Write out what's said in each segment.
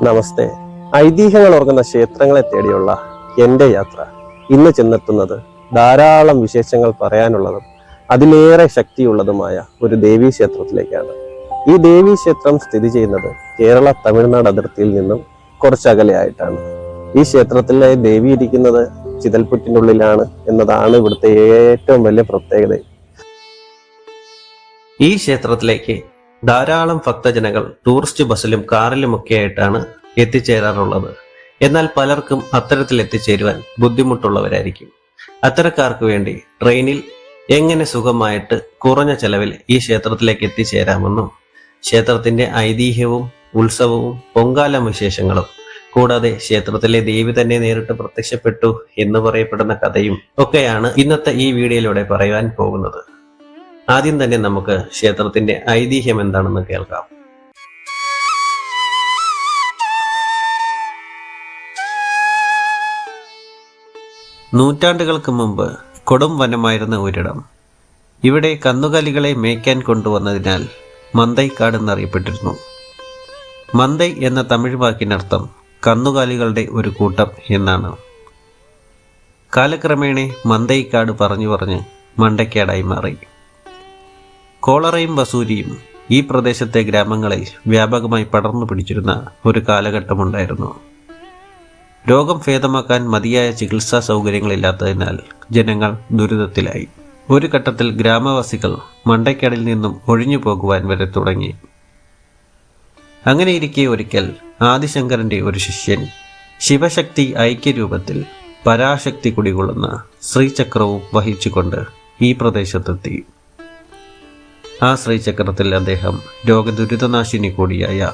നമസ്തേ. ഐതിഹ്യങ്ങൾ ഓർക്കുന്ന ക്ഷേത്രങ്ങളെ തേടിയുള്ള എൻ്റെ യാത്ര ഇന്ന് ചെന്നെത്തുന്നത് ധാരാളം വിശേഷങ്ങൾ പറയാനുള്ളതും അതിലേറെ ശക്തിയുള്ളതുമായ ഒരു ദേവീ ക്ഷേത്രത്തിലേക്കാണ്. ഈ ദേവീ ക്ഷേത്രം സ്ഥിതി ചെയ്യുന്നത് കേരള തമിഴ്നാട് അതിർത്തിയിൽ നിന്നും കുറച്ചകലെയായിട്ടാണ്. ഈ ക്ഷേത്രത്തിലെ ദേവി ഇരിക്കുന്നത് ചിതൽപുറ്റിനുള്ളിലാണ് എന്നതാണ് ഇവിടുത്തെ ഏറ്റവും വലിയ പ്രത്യേകത. ഈ ക്ഷേത്രത്തിലേക്ക് ധാരാളം ഭക്തജനങ്ങൾ ടൂറിസ്റ്റ് ബസ്സിലും കാറിലുമൊക്കെ ആയിട്ടാണ് എത്തിച്ചേരാറുള്ളത്. എന്നാൽ പലർക്കും അത്തരത്തിൽ എത്തിച്ചേരുവാൻ ബുദ്ധിമുട്ടുള്ളവരായിരിക്കും. അത്തരക്കാർക്ക് വേണ്ടി ട്രെയിനിൽ എങ്ങനെ സുഖമായിട്ട് കുറഞ്ഞ ചെലവിൽ ഈ ക്ഷേത്രത്തിലേക്ക് എത്തിച്ചേരാമെന്നും ക്ഷേത്രത്തിന്റെ ഐതിഹ്യവും ഉത്സവവും പൊങ്കാല വിശേഷങ്ങളും കൂടാതെ ക്ഷേത്രത്തിലെ ദേവി തന്നെ നേരിട്ട് പ്രത്യക്ഷപ്പെട്ടു എന്ന് പറയപ്പെടുന്ന കഥയും ഒക്കെയാണ് ഇന്നത്തെ ഈ വീഡിയോയിലൂടെ പറയുവാൻ പോകുന്നത്. ആദ്യം തന്നെ നമുക്ക് ക്ഷേത്രത്തിന്റെ ഐതിഹ്യം എന്താണെന്ന് കേൾക്കാം. നൂറ്റാണ്ടുകൾക്ക് മുമ്പ് കൊടും വനമായിരുന്ന ഒരിടം. ഇവിടെ കന്നുകാലികളെ മേയ്ക്കാൻ കൊണ്ടുവന്നതിനാൽ മന്തൈക്കാട് എന്നറിയപ്പെട്ടിരുന്നു. മന്തൈ എന്ന തമിഴ് വാക്കിനർത്ഥം കന്നുകാലികളുടെ ഒരു കൂട്ടം എന്നാണ്. കാലക്രമേണ മന്തൈക്കാട് പറഞ്ഞു പറഞ്ഞ് മണ്ടയ്ക്കാടായി മാറി. കോളറയും വസൂരിയും ഈ പ്രദേശത്തെ ഗ്രാമങ്ങളിൽ വ്യാപകമായി പടർന്നു പിടിച്ചിരുന്ന ഒരു കാലഘട്ടമുണ്ടായിരുന്നു. രോഗം ഭേദമാക്കാൻ മതിയായ ചികിത്സാ സൗകര്യങ്ങളില്ലാത്തതിനാൽ ജനങ്ങൾ ദുരിതത്തിലായി. ഒരു ഘട്ടത്തിൽ ഗ്രാമവാസികൾ മണ്ടയ്ക്കാടിൽ നിന്നും ഒഴിഞ്ഞു പോകുവാൻ വരെ തുടങ്ങി. അങ്ങനെയിരിക്കെ ഒരിക്കൽ ആദിശങ്കരന്റെ ഒരു ശിഷ്യൻ ശിവശക്തി ഐക്യരൂപത്തിൽ പരാശക്തി കുടികൊള്ളുന്ന ശ്രീചക്രവും വഹിച്ചുകൊണ്ട് ഈ പ്രദേശത്തെത്തി. ആ ശ്രീചക്രത്തിൽ അദ്ദേഹം രോഗദുരിതനാശിനി കൂടിയായ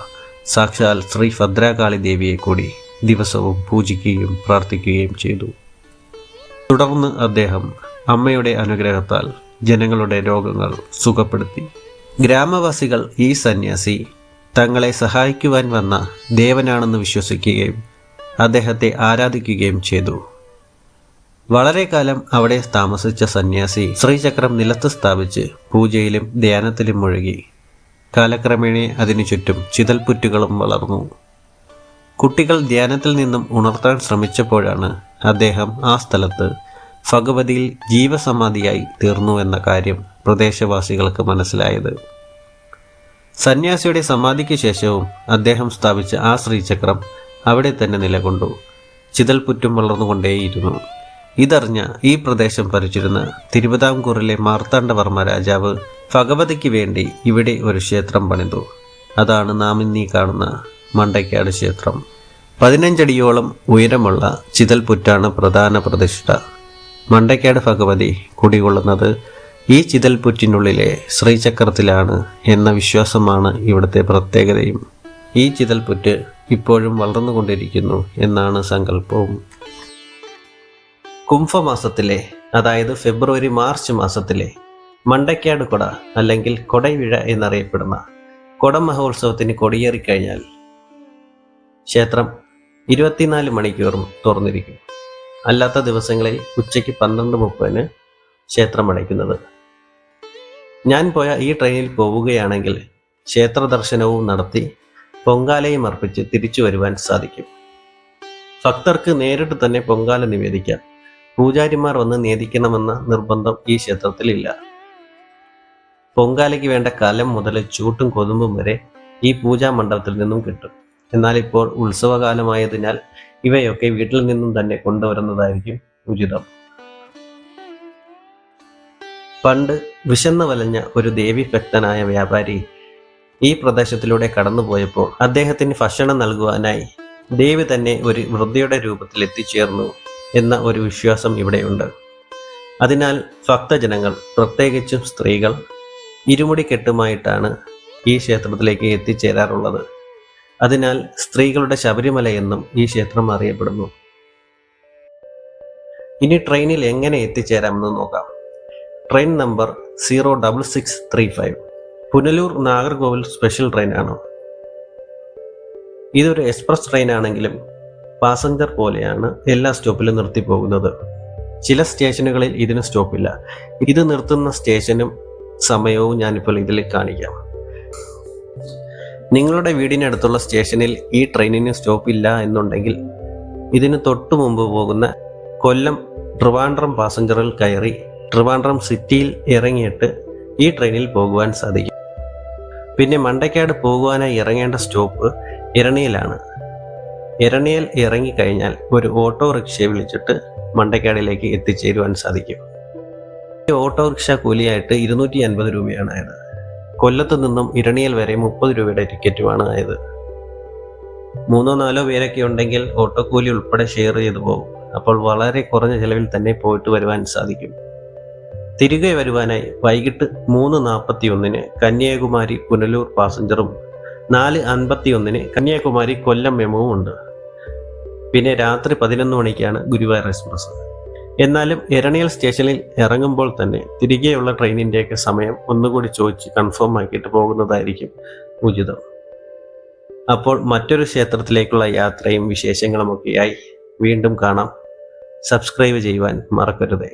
സാക്ഷാൽ ശ്രീ ഭദ്രകാളി ദേവിയെ കൂടി ദിവസവും പൂജിക്കുകയും പ്രാർത്ഥിക്കുകയും ചെയ്തു. തുടർന്ന് അദ്ദേഹം അമ്മയുടെ അനുഗ്രഹത്താൽ ജനങ്ങളുടെ രോഗങ്ങൾ സുഖപ്പെടുത്തി. ഗ്രാമവാസികൾ ഈ സന്യാസി തങ്ങളെ സഹായിക്കുവാൻ വന്ന ദേവനാണെന്ന് വിശ്വസിക്കുകയും അദ്ദേഹത്തെ ആരാധിക്കുകയും ചെയ്തു. വളരെ കാലം അവിടെ താമസിച്ച സന്യാസി ശ്രീചക്രം നിലത്ത് സ്ഥാപിച്ച് പൂജയിലും ധ്യാനത്തിലും മുഴുകി. കാലക്രമേണ അതിനു ചുറ്റും ചിതൽപുറ്റുകളും വളർന്നു. കുട്ടികൾ ധ്യാനത്തിൽ നിന്നും ഉണർത്താൻ ശ്രമിച്ചപ്പോഴാണ് അദ്ദേഹം ആ സ്ഥലത്ത് ഭഗവതിയിൽ ജീവസമാധിയായി തീർന്നു എന്ന കാര്യം പ്രദേശവാസികൾക്ക് മനസ്സിലായത്. സന്യാസിയുടെ സമാധിക്ക് ശേഷവും അദ്ദേഹം സ്ഥാപിച്ച ആ ശ്രീചക്രം അവിടെ തന്നെ നിലകൊണ്ടു. ചിതൽപുറ്റും വളർന്നുകൊണ്ടേയിരുന്നു. ഇതറിഞ്ഞ ഈ പ്രദേശം ഭരിച്ചിരുന്ന തിരുവിതാംകൂറിലെ മാർത്താണ്ഡവർമ്മ രാജാവ് ഭഗവതിക്ക് വേണ്ടി ഇവിടെ ഒരു ക്ഷേത്രം പണിതു. അതാണ് നാം ഇന്നീ കാണുന്ന മണ്ടയ്ക്കാട് ക്ഷേത്രം. 15 അടിയോളം ഉയരമുള്ള ചിതൽപുറ്റാണ് പ്രധാന പ്രതിഷ്ഠ. മണ്ടയ്ക്കാട് ഭഗവതി കുടികൊള്ളുന്നത് ഈ ചിതൽപുറ്റിനുള്ളിലെ ശ്രീചക്രത്തിലാണ് എന്ന വിശ്വാസമാണ് ഇവിടുത്തെ പ്രത്യേകതയും. ഈ ചിതൽപുറ്റ് ഇപ്പോഴും വളർന്നുകൊണ്ടിരിക്കുന്നു എന്നാണ് സങ്കല്പവും. കുംഭമാസത്തിലെ, അതായത് ഫെബ്രുവരി മാർച്ച് മാസത്തിലെ മണ്ടയ്ക്കാട് കൊട അല്ലെങ്കിൽ കൊടൈവിഴ എന്നറിയപ്പെടുന്ന കൊടമഹോത്സവത്തിന് കൊടിയേറിക്കഴിഞ്ഞാൽ ക്ഷേത്രം 24 മണിക്കൂറും തുറന്നിരിക്കും. അല്ലാത്ത ദിവസങ്ങളിൽ ഉച്ചയ്ക്ക് 12:30 ക്ഷേത്രം അടയ്ക്കുന്നത്. ഞാൻ പോയ ഈ ട്രെയിനിൽ പോവുകയാണെങ്കിൽ ക്ഷേത്ര ദർശനവും നടത്തി പൊങ്കാലയും അർപ്പിച്ച് തിരിച്ചു വരുവാൻ സാധിക്കും. ഭക്തർക്ക് നേരിട്ട് തന്നെ പൊങ്കാല നിവേദിക്കാം. പൂജാരിമാർ വന്ന് നേദിക്കണമെന്ന നിർബന്ധം ഈ ക്ഷേത്രത്തിലില്ല. പൊങ്കാലയ്ക്ക് വേണ്ട കലം മുതൽ ചൂട്ടും കൊതുമ്പും വരെ ഈ പൂജാ മണ്ഡപത്തിൽ നിന്നും കിട്ടും. എന്നാൽ ഇപ്പോൾ ഉത്സവകാലമായതിനാൽ ഇവയൊക്കെ വീട്ടിൽ നിന്നും തന്നെ കൊണ്ടുവരുന്നതായിരിക്കും ഉചിതം. പണ്ട് വിശന്നു വലഞ്ഞ ഒരു ദേവി ഭക്തനായ വ്യാപാരി ഈ പ്രദേശത്തിലൂടെ കടന്നുപോയപ്പോൾ അദ്ദേഹത്തിന് ഭക്ഷണം നൽകുവാനായി ദേവി തന്നെ ഒരു വൃദ്ധയുടെ രൂപത്തിൽ എത്തിച്ചേർന്നു എന്ന ഒരു വിശ്വാസം ഇവിടെയുണ്ട്. അതിനാൽ ഭക്തജനങ്ങൾ, പ്രത്യേകിച്ചും സ്ത്രീകൾ, ഇരുമുടി കെട്ടുമായിട്ടാണ് ഈ ക്ഷേത്രത്തിലേക്ക് എത്തിച്ചേരാറുള്ളത്. അതിനാൽ സ്ത്രീകളുടെ ശബരിമല എന്നും ഈ ക്ഷേത്രം അറിയപ്പെടുന്നു. ഇനി ട്രെയിനിൽ എങ്ങനെ എത്തിച്ചേരാമെന്ന് നോക്കാം. Train number 06635 Punalur Nagercoil special ട്രെയിനാണ്. ഇതൊരു എക്സ്പ്രസ് ട്രെയിൻ ആണെങ്കിലും പാസഞ്ചർ പോലെയാണ് എല്ലാ സ്റ്റോപ്പിലും നിർത്തി പോകുന്നത്. ചില സ്റ്റേഷനുകളിൽ ഇതിന് സ്റ്റോപ്പില്ല. ഇത് നിർത്തുന്ന സ്റ്റേഷനും സമയവും ഞാനിപ്പോൾ ഇതിൽ കാണിക്കാം. നിങ്ങളുടെ വീടിനടുത്തുള്ള സ്റ്റേഷനിൽ ഈ ട്രെയിനിന് സ്റ്റോപ്പ് ഇല്ല എന്നുണ്ടെങ്കിൽ ഇതിന് തൊട്ടു മുമ്പ് പോകുന്ന കൊല്ലം ട്രിവാൻഡ്രം പാസഞ്ചറിൽ കയറി ട്രിവാൻഡ്രം സിറ്റിയിൽ ഇറങ്ങിയിട്ട് ഈ ട്രെയിനിൽ പോകുവാൻ സാധിക്കും. പിന്നെ മണ്ടയ്ക്കാട് പോകുവാനായി ഇറങ്ങേണ്ട സ്റ്റോപ്പ് ഇരണിയിലാണ്. ഇരണിയിൽ ഇറങ്ങിക്കഴിഞ്ഞാൽ ഒരു ഓട്ടോറിക്ഷയെ വിളിച്ചിട്ട് മണ്ടയ്ക്കാടിലേക്ക് എത്തിച്ചേരുവാൻ സാധിക്കും. ഈ ഓട്ടോറിക്ഷ കൂലിയായിട്ട് 250 രൂപയാണ് ആയത്. കൊല്ലത്ത് നിന്നും ഇരണിയൽ വരെ 30 രൂപയുടെ ടിക്കറ്റുമാണ് ആയത്. 3-4 പേരൊക്കെ ഉണ്ടെങ്കിൽ ഓട്ടോ കൂലി ഉൾപ്പെടെ ഷെയർ ചെയ്തു പോകും. അപ്പോൾ വളരെ കുറഞ്ഞ ചെലവിൽ തന്നെ പോയിട്ട് വരുവാൻ സാധിക്കും. തിരികെ വരുവാനായി വൈകിട്ട് 3:41 കന്യാകുമാരി പുനലൂർ പാസഞ്ചറും 4:51 കന്യാകുമാരി കൊല്ലം മെമുവും ഉണ്ട്. പിന്നെ രാത്രി 11 മണിക്കാണ് ഗുരുവായൂർ എക്സ്പ്രസ്. എന്നാലും ഇരണിയൽ സ്റ്റേഷനിൽ ഇറങ്ങുമ്പോൾ തന്നെ തിരികെയുള്ള ട്രെയിനിൻ്റെയൊക്കെ സമയം ഒന്നുകൂടി ചോദിച്ച് കൺഫേം ആക്കിയിട്ട് പോകുന്നതായിരിക്കും ഉചിതം. അപ്പോൾ മറ്റൊരു ക്ഷേത്രത്തിലേക്കുള്ള യാത്രയും വിശേഷങ്ങളുമൊക്കെയായി വീണ്ടും കാണാം. സബ്സ്ക്രൈബ് ചെയ്യുവാൻ മറക്കരുതേ.